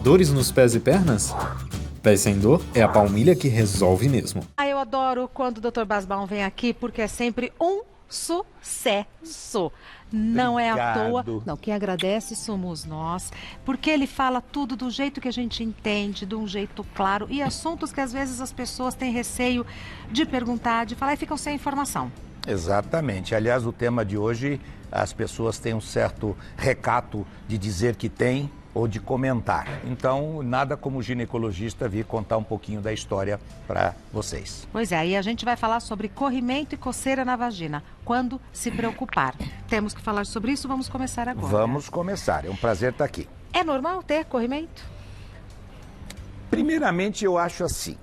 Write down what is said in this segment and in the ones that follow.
Dores nos pés e pernas? Pés sem dor é a Palmilha que resolve mesmo. Eu adoro quando o Dr. Basbaum vem aqui, porque é sempre um sucesso. Não é à toa. Não, quem agradece somos nós, porque ele fala tudo do jeito que a gente entende, de um jeito claro, e assuntos que às vezes as pessoas têm receio de perguntar, de falar e ficam sem informação. Exatamente. Aliás, o tema de hoje, as pessoas têm um certo recato de dizer que tem ou de comentar. Então, nada como ginecologista vir contar um pouquinho da história para vocês. Pois é, e a gente vai falar sobre corrimento e coceira na vagina, quando se preocupar. Temos que falar sobre isso, vamos começar agora. Vamos começar, é um prazer estar aqui. É normal ter corrimento? Primeiramente, eu acho assim,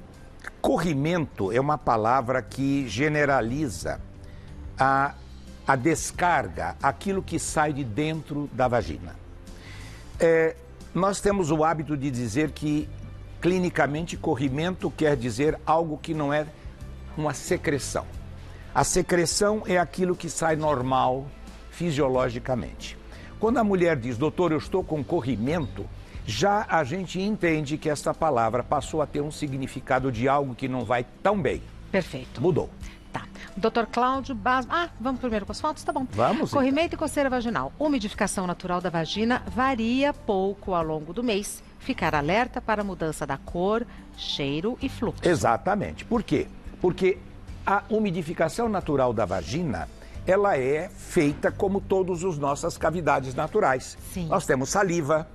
corrimento é uma palavra que generaliza a descarga, aquilo que sai de dentro da vagina. Nós temos o hábito de dizer que, clinicamente, corrimento quer dizer algo que não é uma secreção. A secreção é aquilo que sai normal, fisiologicamente. Quando a mulher diz, doutor, eu estou com corrimento, já a gente entende que essa palavra passou a ter um significado de algo que não vai tão bem. Perfeito. Mudou. Tá. Dr. Cláudio Basbaum. Vamos primeiro com as fotos? Tá bom. Vamos. Corrimento então. E coceira vaginal. Umidificação natural da vagina varia pouco ao longo do mês. Ficar alerta para a mudança da cor, cheiro e fluxo. Exatamente. Por quê? Porque a umidificação natural da vagina, ela é feita como todas as nossas cavidades naturais. Sim. Nós temos saliva,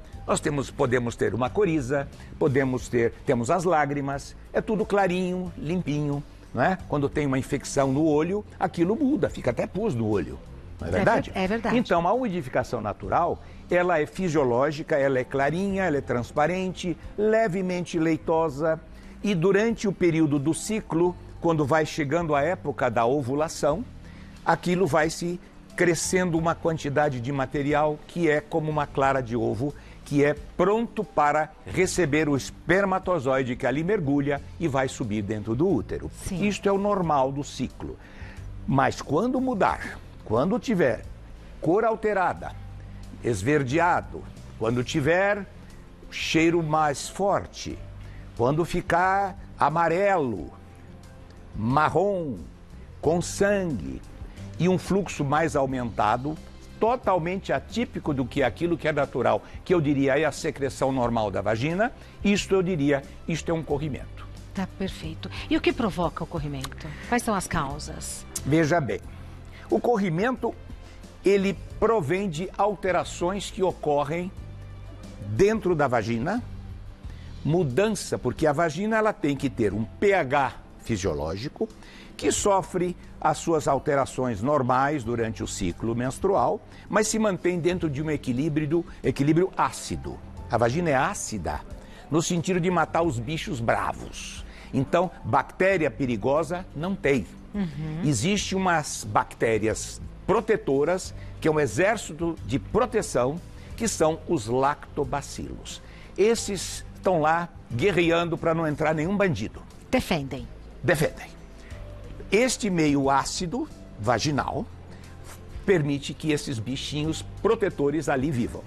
podemos ter uma coriza, temos as lágrimas, é tudo clarinho, limpinho. Não é? Quando tem uma infecção no olho, aquilo muda, fica até pus no olho, não é verdade? É verdade. Então, a umidificação natural, ela é fisiológica, ela é clarinha, ela é transparente, levemente leitosa, e durante o período do ciclo, quando vai chegando a época da ovulação, aquilo vai se crescendo uma quantidade de material que é como uma clara de ovo, que é pronto para receber o espermatozoide que ali mergulha e vai subir dentro do útero. Sim. Isto é o normal do ciclo. Mas quando mudar, quando tiver cor alterada, esverdeado, quando tiver cheiro mais forte, quando ficar amarelo, marrom, com sangue e um fluxo mais aumentado, totalmente atípico do que aquilo que é natural, que eu diria é a secreção normal da vagina, isto é um corrimento. Tá, perfeito. E o que provoca o corrimento? Quais são as causas? Veja bem, o corrimento, ele provém de alterações que ocorrem dentro da vagina, mudança, porque a vagina ela tem que ter um pH fisiológico, que sofre as suas alterações normais durante o ciclo menstrual, mas se mantém dentro de um equilíbrio ácido. A vagina é ácida, no sentido de matar os bichos bravos. Então, bactéria perigosa não tem. Existe umas bactérias protetoras, que é um exército de proteção, que são os lactobacilos. Esses estão lá guerreando para não entrar nenhum bandido. Defendem. Este meio ácido vaginal permite que esses bichinhos protetores ali vivam.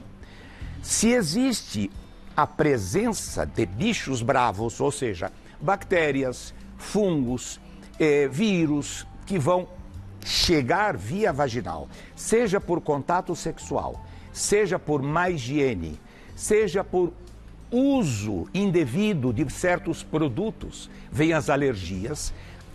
Se existe a presença de bichos bravos, ou seja, bactérias, fungos, vírus que vão chegar via vaginal, seja por contato sexual, seja por má higiene, seja por uso indevido de certos produtos, vêm as alergias,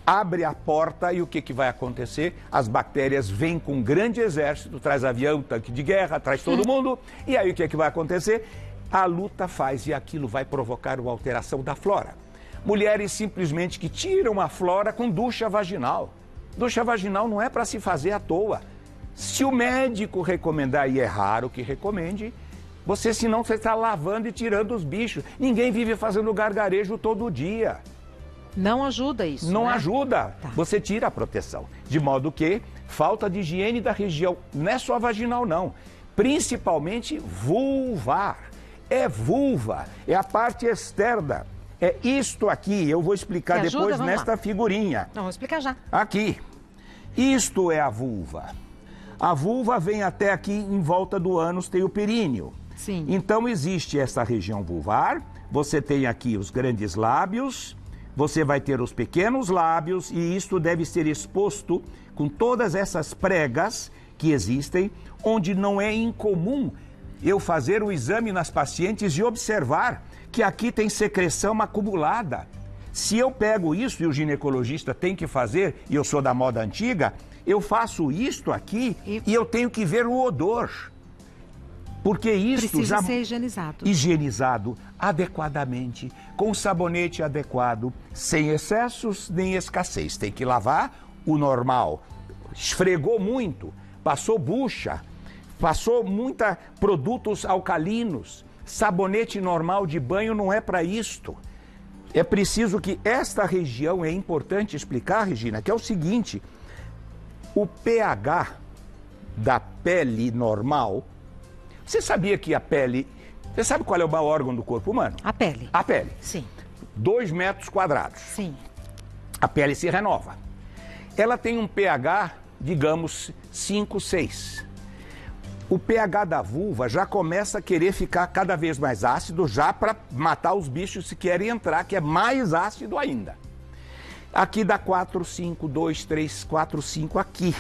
abre a porta e o que vai acontecer? As bactérias vêm com um grande exército, traz avião, tanque de guerra, traz todo mundo, e aí o que vai acontecer? A luta faz e aquilo vai provocar uma alteração da flora. Mulheres simplesmente que tiram a flora com ducha vaginal. Ducha vaginal não é para se fazer à toa. Se o médico recomendar, e é raro que recomende, senão você está lavando e tirando os bichos. Ninguém vive fazendo gargarejo todo dia. Não ajuda isso, Não né? ajuda. Tá. Você tira a proteção. De modo que falta de higiene da região, não é só vaginal não, principalmente vulvar. É vulva, é a parte externa. É isto aqui, eu vou explicar depois nesta figurinha. Não, vou explicar já. Aqui. Isto é a vulva. A vulva vem até aqui, em volta do ânus tem o períneo. Sim. Então existe essa região vulvar, você tem aqui os grandes lábios, você vai ter os pequenos lábios e isto deve ser exposto com todas essas pregas que existem, onde não é incomum eu fazer o exame nas pacientes e observar que aqui tem secreção acumulada. Se eu pego isso e o ginecologista tem que fazer, e eu sou da moda antiga, eu faço isto aqui e eu tenho que ver o odor. Porque isso precisa já ser higienizado. Higienizado adequadamente, com o sabonete adequado, sem excessos nem escassez. Tem que lavar o normal. Esfregou muito, passou bucha, passou muita produtos alcalinos. Sabonete normal de banho não é para isto. É preciso que esta região, é importante explicar, Regina, que é o seguinte: o pH da pele normal. Você sabia que a pele... Você sabe qual é o maior órgão do corpo humano? A pele. A pele. Sim. 2 metros quadrados. Sim. A pele se renova. Ela tem um pH, digamos, 5, 6. O pH da vulva já começa a querer ficar cada vez mais ácido, já para matar os bichos que querem entrar, que é mais ácido ainda. Aqui dá 4, 5, 2, 3, 4, 5 aqui.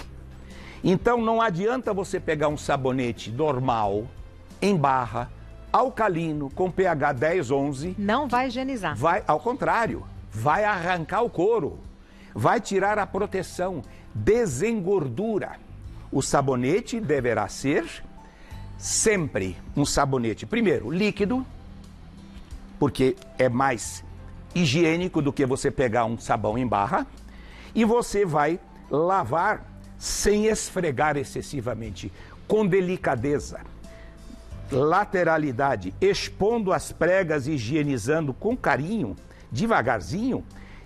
Então não adianta você pegar um sabonete normal, em barra, alcalino, com pH 10, 11. Não vai higienizar. Vai, ao contrário, vai arrancar o couro, vai tirar a proteção, desengordura. O sabonete deverá ser sempre um sabonete, primeiro, líquido, porque é mais higiênico do que você pegar um sabão em barra, e você vai lavar sem esfregar excessivamente, com delicadeza, lateralidade, expondo as pregas, higienizando com carinho, devagarzinho,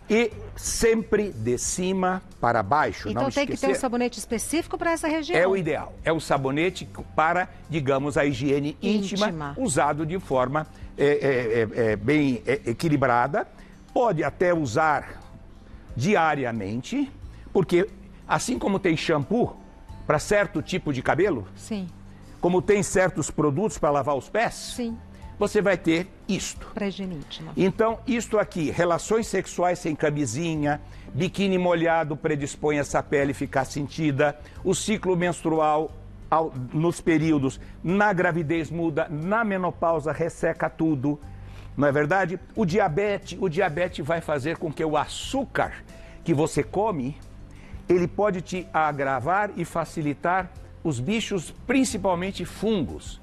e sempre de cima para baixo. Então não tem que ter um sabonete específico para essa região. É o ideal. É o sabonete para, digamos, a higiene íntima. Usado de forma bem equilibrada. Pode até usar diariamente, porque assim como tem shampoo para certo tipo de cabelo, sim, como tem certos produtos para lavar os pés, sim, você vai ter isto. para higiene íntima. Então, isto aqui, relações sexuais sem camisinha, biquíni molhado predispõe essa pele ficar sentida, o ciclo menstrual nos períodos, na gravidez muda, na menopausa resseca tudo, não é verdade? O diabetes vai fazer com que o açúcar que você come, ele pode te agravar e facilitar os bichos, principalmente fungos.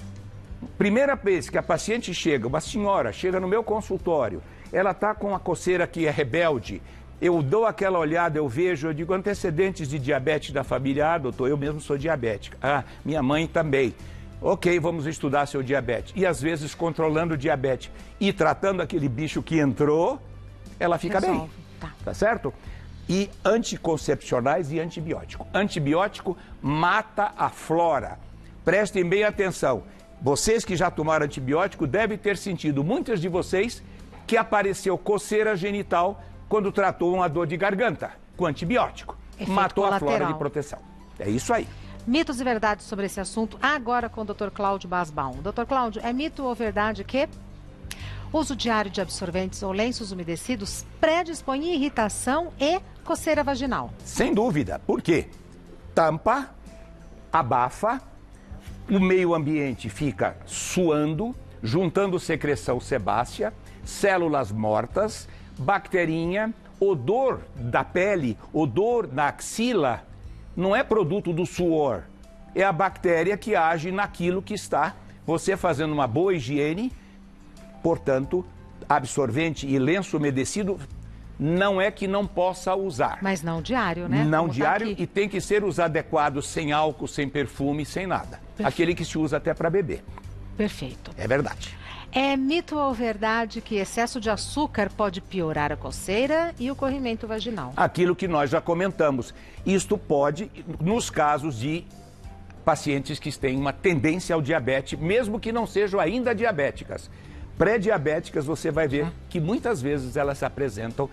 Primeira vez que a paciente chega, uma senhora chega no meu consultório, ela está com uma coceira que é rebelde, eu dou aquela olhada, eu vejo, eu digo antecedentes de diabetes da família. Ah, doutor, eu mesmo sou diabética. Ah, minha mãe também. Ok, vamos estudar seu diabetes. E às vezes controlando o diabetes e tratando aquele bicho que entrou, ela fica bem. Tá certo? E anticoncepcionais e antibiótico. Antibiótico mata a flora. Prestem bem atenção. Vocês que já tomaram antibiótico devem ter sentido, muitas de vocês, que apareceu coceira genital quando tratou uma dor de garganta com antibiótico. Efeito matou colateral. A flora de proteção. É isso aí. Mitos e verdades sobre esse assunto, agora com o Dr. Cláudio Basbaum. Dr. Cláudio, é mito ou verdade que uso diário de absorventes ou lenços umedecidos predispõe irritação e coceira vaginal? Sem dúvida. Por quê? Tampa, abafa, o meio ambiente fica suando, juntando secreção sebácea, células mortas, bacterinha, odor da pele, odor na axila, não é produto do suor, é a bactéria que age naquilo que está você fazendo uma boa higiene. Portanto, absorvente e lenço umedecido não é que não possa usar. Mas não diário, né? Não Como diário, tá, e tem que ser os adequados, sem álcool, sem perfume, sem nada. Perfeito. Aquele que se usa até para beber. Perfeito. É verdade. É mito ou verdade que excesso de açúcar pode piorar a coceira e o corrimento vaginal? Aquilo que nós já comentamos. Isto pode, nos casos de pacientes que têm uma tendência ao diabetes, mesmo que não sejam ainda diabéticas. Pré-diabéticas, você vai ver que muitas vezes elas apresentam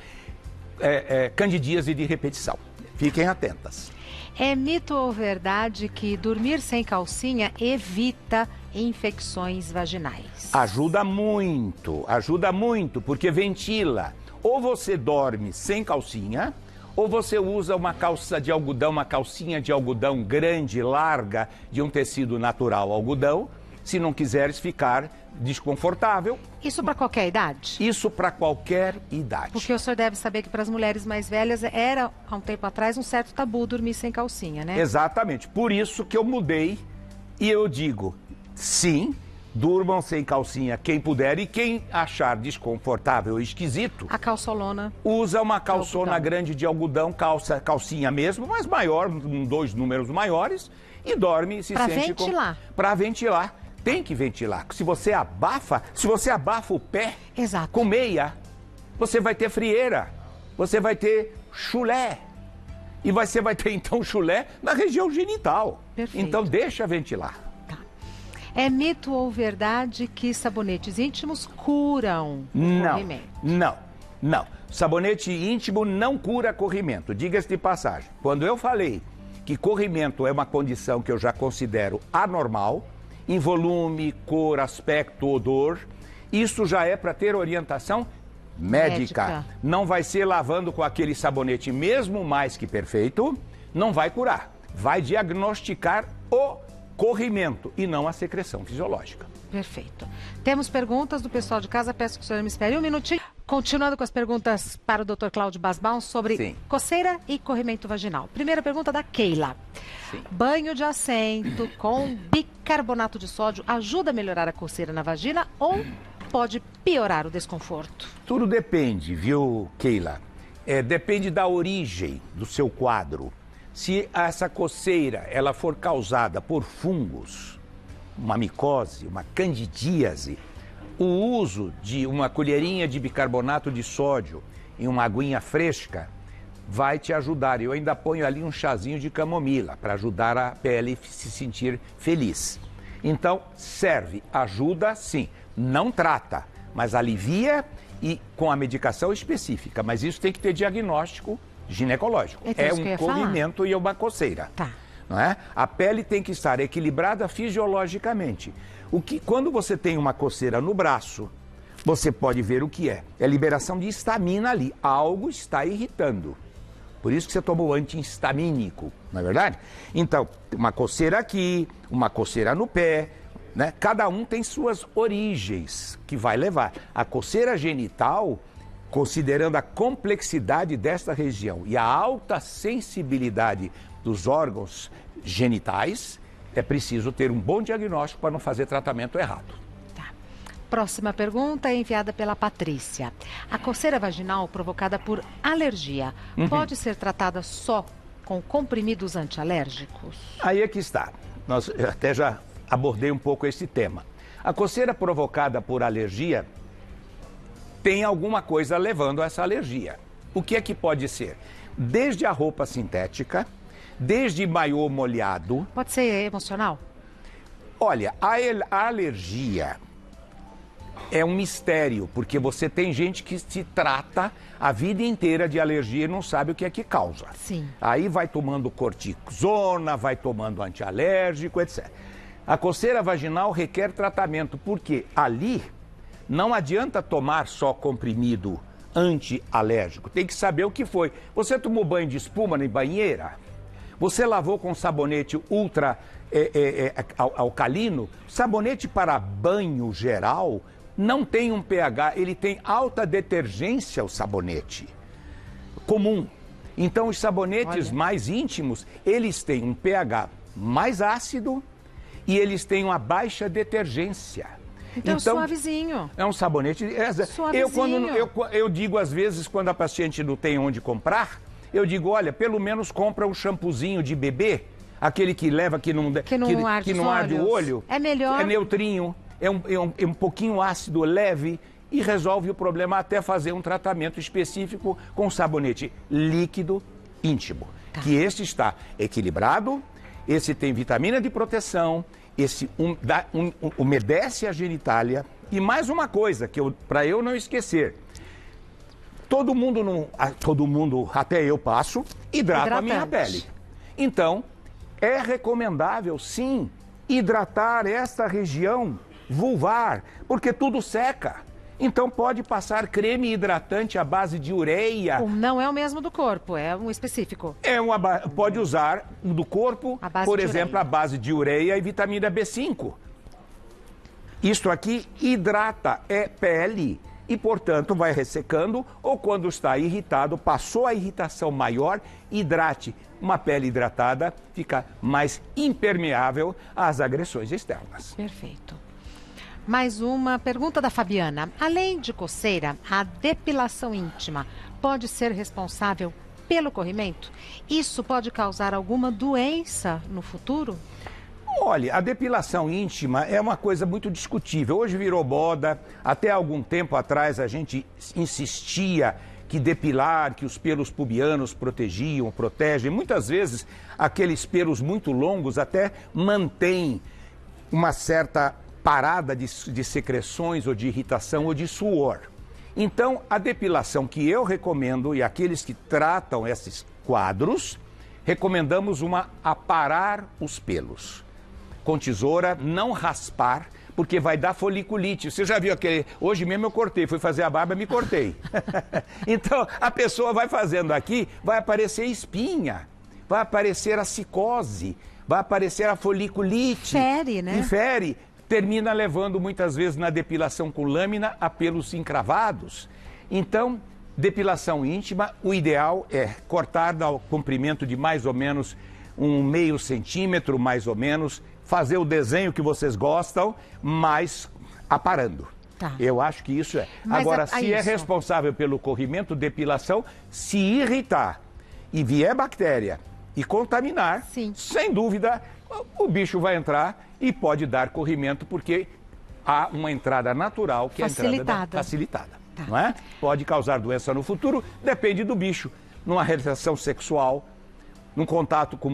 candidíase de repetição. Fiquem atentas. É mito ou verdade que dormir sem calcinha evita infecções vaginais? Ajuda muito, porque ventila. Ou você dorme sem calcinha, ou você usa uma calça de algodão, uma calcinha de algodão grande, larga, de um tecido natural algodão, se não quiseres ficar desconfortável. Isso para qualquer idade? Isso para qualquer idade. Porque o senhor deve saber que para as mulheres mais velhas era, há um tempo atrás, um certo tabu dormir sem calcinha, né? Exatamente. Por isso que eu mudei e eu digo, sim, durmam sem calcinha quem puder e quem achar desconfortável ou esquisito, A calçolona. usa uma calçona algodão. grande de algodão, calcinha mesmo, mas maior, 2 números maiores, e dorme e se Pra sente ventilar. Para ventilar. Tem que ventilar. Se você abafa o pé Exato. com meia, você vai ter frieira, você vai ter chulé. E você vai ter então chulé na região genital. Perfeito. Então deixa ventilar. É mito ou verdade que sabonetes íntimos curam o corrimento? Não. Sabonete íntimo não cura corrimento. Diga-se de passagem. Quando eu falei que corrimento é uma condição que eu já considero anormal, em volume, cor, aspecto, odor, isso já é para ter orientação médica. Não vai ser lavando com aquele sabonete mesmo mais que perfeito, não vai curar. Vai diagnosticar o corrimento e não a secreção fisiológica. Perfeito. Temos perguntas do pessoal de casa, peço que o senhor me espere um minutinho. Continuando com as perguntas para o Dr. Cláudio Basbaum sobre Sim. coceira e corrimento vaginal. Primeira pergunta da Keila. Sim. Banho de assento com bicarbonato de sódio ajuda a melhorar a coceira na vagina ou pode piorar o desconforto? Tudo depende, viu, Keila? Depende da origem do seu quadro. Se essa coceira ela for causada por fungos, uma micose, uma candidíase, o uso de uma colherinha de bicarbonato de sódio em uma aguinha fresca vai te ajudar. Eu ainda ponho ali um chazinho de camomila para ajudar a pele a se sentir feliz. Então, serve, ajuda sim, não trata, mas alivia e com a medicação específica. Mas isso tem que ter diagnóstico ginecológico. Então, É isso que eu um ia falar. corrimento e uma coceira. Tá. Não é? A pele tem que estar equilibrada fisiologicamente. Quando você tem uma coceira no braço, você pode ver o que é. É liberação de histamina ali. Algo está irritando. Por isso que você toma o antihistamínico, não é verdade? Então, uma coceira aqui, uma coceira no pé, né? Cada um tem suas origens que vai levar. A coceira genital, considerando a complexidade desta região e a alta sensibilidade dos órgãos genitais, é preciso ter um bom diagnóstico para não fazer tratamento errado. Tá. Próxima pergunta é enviada pela Patrícia. A coceira vaginal provocada por alergia pode ser tratada só com comprimidos antialérgicos? Aí é que está. Eu até já abordei um pouco esse tema. A coceira provocada por alergia tem alguma coisa levando a essa alergia. O que é que pode ser? Desde a roupa sintética, desde maiô molhado. Pode ser emocional? Olha, a alergia é um mistério, porque você tem gente que se trata a vida inteira de alergia e não sabe o que é que causa. Sim. Aí vai tomando cortisona, vai tomando antialérgico, etc. A coceira vaginal requer tratamento, porque ali não adianta tomar só comprimido antialérgico. Tem que saber o que foi. Você tomou banho de espuma na banheira? Você lavou com sabonete ultra alcalino? Sabonete para banho geral não tem um pH, ele tem alta detergência, o sabonete comum. Então, os sabonetes mais íntimos, eles têm um pH mais ácido e eles têm uma baixa detergência. Então suavezinho. É um sabonete. Suavezinho. Eu digo às vezes, quando a paciente não tem onde comprar, eu digo, olha, pelo menos compra um shampoozinho de bebê, aquele que leva, que não arde o olho. É melhor. É neutrinho, é um pouquinho ácido, leve, e resolve o problema até fazer um tratamento específico com sabonete líquido íntimo. Tá. Que esse está equilibrado, esse tem vitamina de proteção, esse umedece a genitália. E mais uma coisa, para eu não esquecer, todo mundo, até eu passo, hidrata a minha pele. Então, é recomendável, sim, hidratar esta região vulvar, porque tudo seca. Então pode passar creme hidratante à base de ureia. Não é o mesmo do corpo, é um específico. Pode usar do corpo, por exemplo, a base de ureia e vitamina B5. Isto aqui hidrata, é pele e, portanto, vai ressecando, ou quando está irritado, passou a irritação maior, hidrate. Uma pele hidratada fica mais impermeável às agressões externas. Perfeito. Mais uma pergunta da Fabiana. Além de coceira, a depilação íntima pode ser responsável pelo corrimento? Isso pode causar alguma doença no futuro? Olha, a depilação íntima é uma coisa muito discutível. Hoje virou moda. Até algum tempo atrás a gente insistia que depilar, que os pelos pubianos protegem. Muitas vezes aqueles pelos muito longos até mantêm uma certa parada de secreções ou de irritação ou de suor. Então, a depilação que eu recomendo, e aqueles que tratam esses quadros, recomendamos aparar os pelos. Com tesoura, não raspar, porque vai dar foliculite. Você já viu aquele... Hoje mesmo eu cortei, fui fazer a barba e me cortei. Então, a pessoa vai fazendo aqui, vai aparecer espinha, vai aparecer a cicose, vai aparecer a foliculite. Infere, né? Infere. Termina levando muitas vezes na depilação com lâmina a pelos encravados. Então, depilação íntima, o ideal é cortar ao comprimento de mais ou menos 0,5 centímetro, mais ou menos, fazer o desenho que vocês gostam, mas aparando. Tá. Eu acho que isso é. Mas agora, se é responsável pelo corrimento, depilação, se irritar e vier bactéria e contaminar, sim, sem dúvida, o bicho vai entrar e pode dar corrimento, porque há uma entrada natural, que é a entrada facilitada. Tá. Não é? Pode causar doença no futuro, depende do bicho. Numa relação sexual, num contato com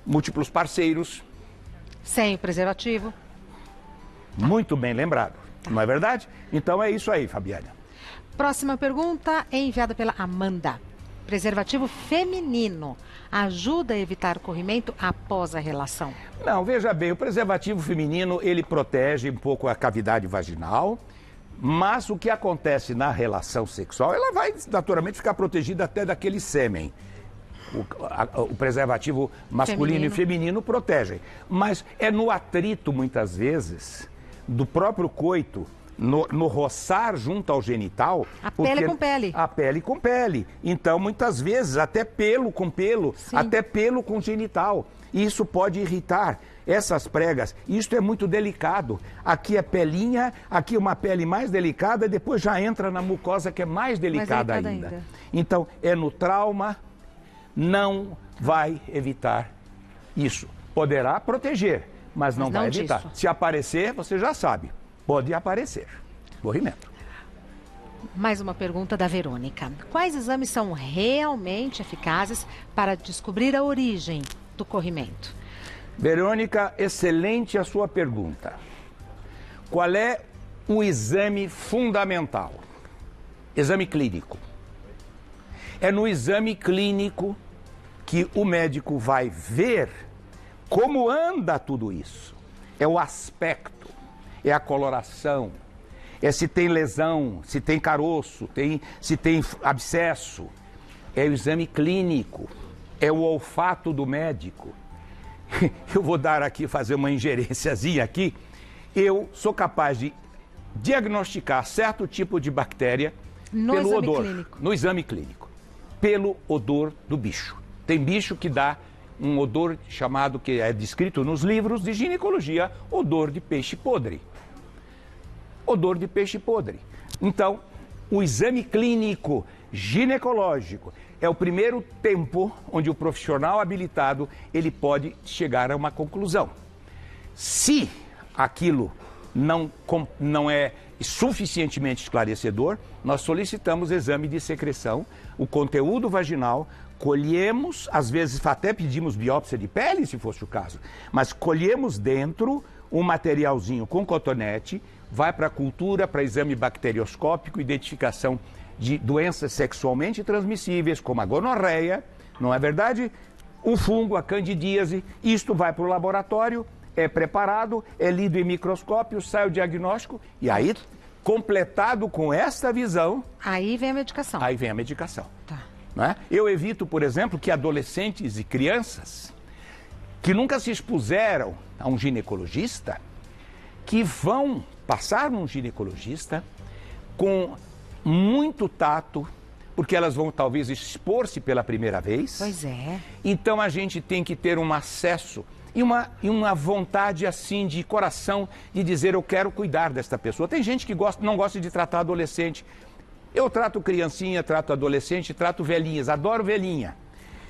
múltiplos parceiros. Sem o preservativo. Muito bem lembrado, não é verdade? Então é isso aí, Fabiana. Próxima pergunta é enviada pela Amanda. Preservativo feminino ajuda a evitar corrimento após a relação? Não, veja bem, o preservativo feminino, ele protege um pouco a cavidade vaginal, mas o que acontece na relação sexual, ela vai naturalmente ficar protegida até daquele sêmen. O preservativo masculino e feminino protegem, mas é no atrito, muitas vezes, do próprio coito, no roçar junto ao genital... A pele com pele. A pele com pele. Então, muitas vezes, até pelo com pelo, sim, até pelo com genital. E isso pode irritar essas pregas. Isto é muito delicado. Aqui é pelinha, aqui uma pele mais delicada, e depois já entra na mucosa, que é mais delicada ainda. Então, é no trauma, não vai evitar isso. Poderá proteger, mas não vai evitar. Se aparecer, você já sabe. Pode aparecer. Corrimento. Mais uma pergunta da Verônica. Quais exames são realmente eficazes para descobrir a origem do corrimento? Verônica, excelente a sua pergunta. Qual é o exame fundamental? Exame clínico. É no exame clínico que o médico vai ver como anda tudo isso. É o aspecto. É a coloração, é se tem lesão, se tem caroço, se tem abscesso. É o exame clínico, é o olfato do médico. Eu vou fazer uma ingerênciazinha aqui. Eu sou capaz de diagnosticar certo tipo de bactéria pelo odor. No exame clínico. Pelo odor do bicho. Tem bicho que dá um odor chamado, que é descrito nos livros de ginecologia, odor de peixe podre. Odor de peixe podre. Então, o exame clínico ginecológico é o primeiro tempo onde o profissional habilitado ele pode chegar a uma conclusão. Se aquilo não é suficientemente esclarecedor, nós solicitamos exame de secreção, o conteúdo vaginal, colhemos, às vezes até pedimos biópsia de pele, se fosse o caso, mas colhemos dentro um materialzinho com cotonete, vai para a cultura, para exame bacterioscópico, identificação de doenças sexualmente transmissíveis, como a gonorreia, não é verdade? O fungo, a candidíase, isto vai para o laboratório, é preparado, é lido em microscópio, sai o diagnóstico e aí, completado com esta visão... Aí vem a medicação. Aí vem a medicação. Tá. Não é? Eu evito, por exemplo, que adolescentes e crianças que nunca se expuseram a um ginecologista, que vão passar num ginecologista com muito tato, porque elas vão talvez expor-se pela primeira vez. Pois é. Então a gente tem que ter um acesso e uma vontade assim de coração de dizer eu quero cuidar desta pessoa. Tem gente que não gosta de tratar adolescente. Eu trato criancinha, trato adolescente, trato velhinhas, adoro velhinha.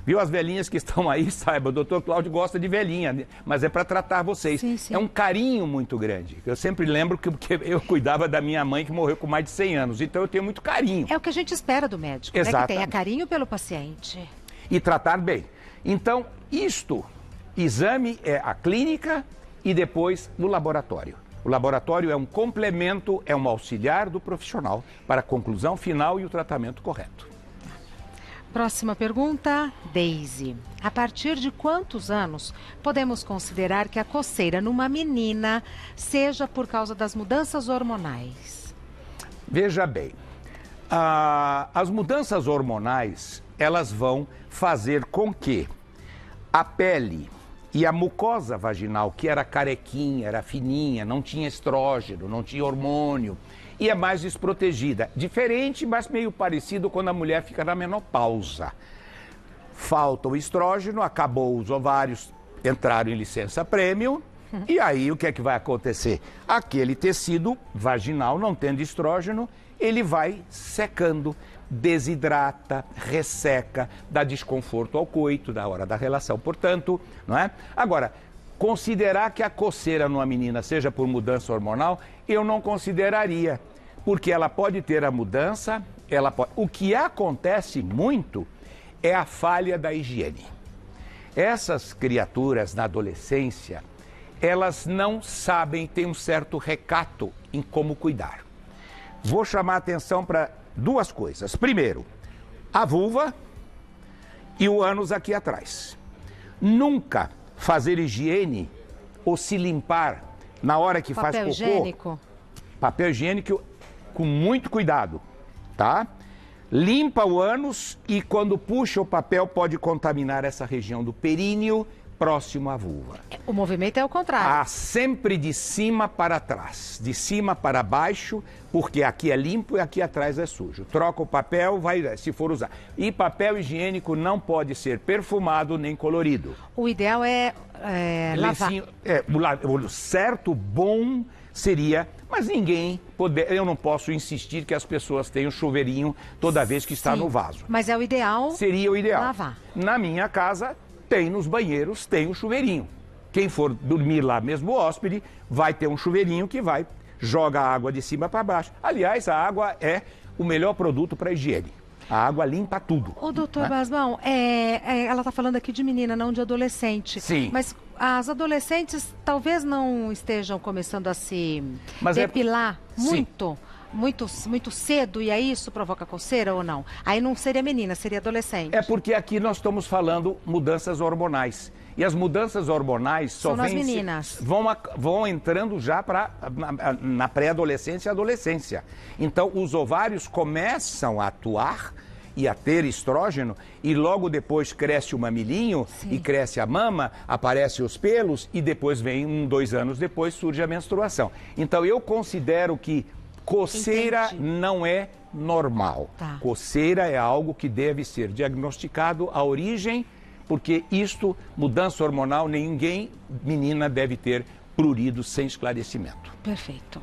Viu, as velhinhas que estão aí, saiba, o doutor Cláudio gosta de velhinha, mas é para tratar vocês. Sim, sim. É um carinho muito grande. Eu sempre lembro que eu cuidava da minha mãe que morreu com mais de 100 anos, então eu tenho muito carinho. É o que a gente espera do médico, né? Que tenha carinho pelo paciente. E tratar bem. Então, exame é a clínica e depois no laboratório. O laboratório é um complemento, é um auxiliar do profissional para a conclusão final e o tratamento correto. Próxima pergunta, Daisy. A partir de quantos anos podemos considerar que a coceira numa menina seja por causa das mudanças hormonais? Veja bem, as mudanças hormonais, elas vão fazer com que a pele e a mucosa vaginal, que era carequinha, era fininha, não tinha estrógeno, não tinha hormônio, e é mais desprotegida. Diferente, mas meio parecido quando a mulher fica na menopausa. Falta o estrógeno, acabou os ovários, entraram em licença prêmio, e aí o que é que vai acontecer? Aquele tecido vaginal, não tendo estrógeno, ele vai secando, desidrata, resseca, dá desconforto ao coito da hora da relação, portanto, não é? Agora, considerar que a coceira numa menina seja por mudança hormonal, eu não consideraria, porque ela pode ter a mudança, o que acontece muito é a falha da higiene. Essas criaturas na adolescência, elas não sabem, têm um certo recato em como cuidar. Vou chamar a atenção para duas coisas. Primeiro, a vulva e o ânus aqui atrás. Nunca fazer higiene ou se limpar na hora que faz cocô. Papel higiênico? Papel higiênico com muito cuidado, tá? Limpa o ânus e quando puxa o papel pode contaminar essa região do períneo próximo à vulva. O movimento é o contrário. Sempre de cima para trás, de cima para baixo, porque aqui é limpo e aqui atrás é sujo. Troca o papel, vai, se for usar. E papel higiênico não pode ser perfumado nem colorido. O ideal é lavar. O certo, bom seria, mas eu não posso insistir que as pessoas tenham chuveirinho toda vez que está no vaso. Mas é o ideal. Seria o ideal. Lavar. Na minha casa, tem nos banheiros, tem um chuveirinho. Quem for dormir lá mesmo, o hóspede, vai ter um chuveirinho que joga a água de cima para baixo. Aliás, a água é o melhor produto para higiene. A água limpa tudo. Ô, doutor Basbão, ela está falando aqui de menina, não de adolescente. Sim. Mas as adolescentes talvez não estejam começando a se depilar muito cedo, e aí isso provoca coceira ou não? Aí não seria menina, seria adolescente. É porque aqui nós estamos falando mudanças hormonais. E as mudanças hormonais só nas meninas. Vão entrando já na pré-adolescência e adolescência. Então, os ovários começam a atuar e a ter estrógeno, e logo depois cresce o mamilinho, e cresce a mama, aparecem os pelos, e depois vem 2 anos depois surge a menstruação. Então, eu considero que coceira não é normal. Tá. Coceira é algo que deve ser diagnosticado à origem, porque mudança hormonal, menina deve ter prurido sem esclarecimento. Perfeito.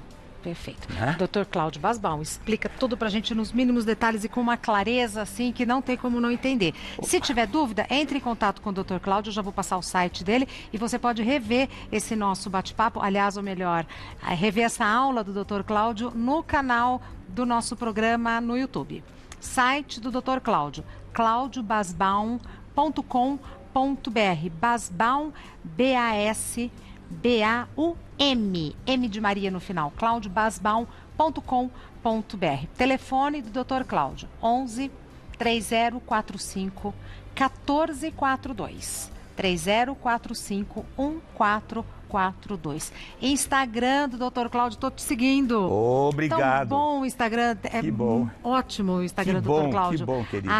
Dr. Cláudio Basbão, explica tudo pra gente nos mínimos detalhes e com uma clareza assim que não tem como não entender. Se tiver dúvida, entre em contato com o Dr. Cláudio, eu já vou passar o site dele e você pode rever esse nosso bate-papo, aliás, ou melhor, rever essa aula do Dr. Cláudio no canal do nosso programa no YouTube. Site do Dr. Cláudio, claudiobasbaum.com.br, Basbaum, B-A-S-B-A-U-M, M de Maria no final, claudiobasbaum.com.br. Telefone do Dr. Cláudio, 11 3045 1442. 3045 1442. 3642. Instagram do Dr. Cláudio, tô te seguindo. Obrigado. Tão bom o Instagram, Que bom. Ótimo o Instagram Que do bom, Dr. Cláudio. que bom, querida.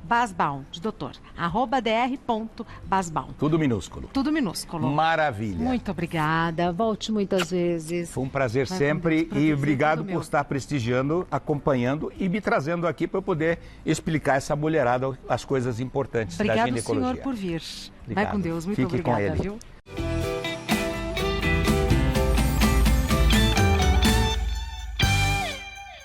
@dr.basbaum, de doutor. @dr.basbaum. Tudo minúsculo. Tudo minúsculo. Maravilha. Muito obrigada. Volte muitas vezes. Foi um prazer Vai sempre com Deus, prazer e obrigado todo por meu. estar prestigiando, acompanhando e me trazendo aqui para eu poder explicar essa mulherada as coisas importantes da Obrigado, ginecologia. senhor, por vir. Vai Obrigado. com Deus. Muito Fique com obrigada, ele. viu?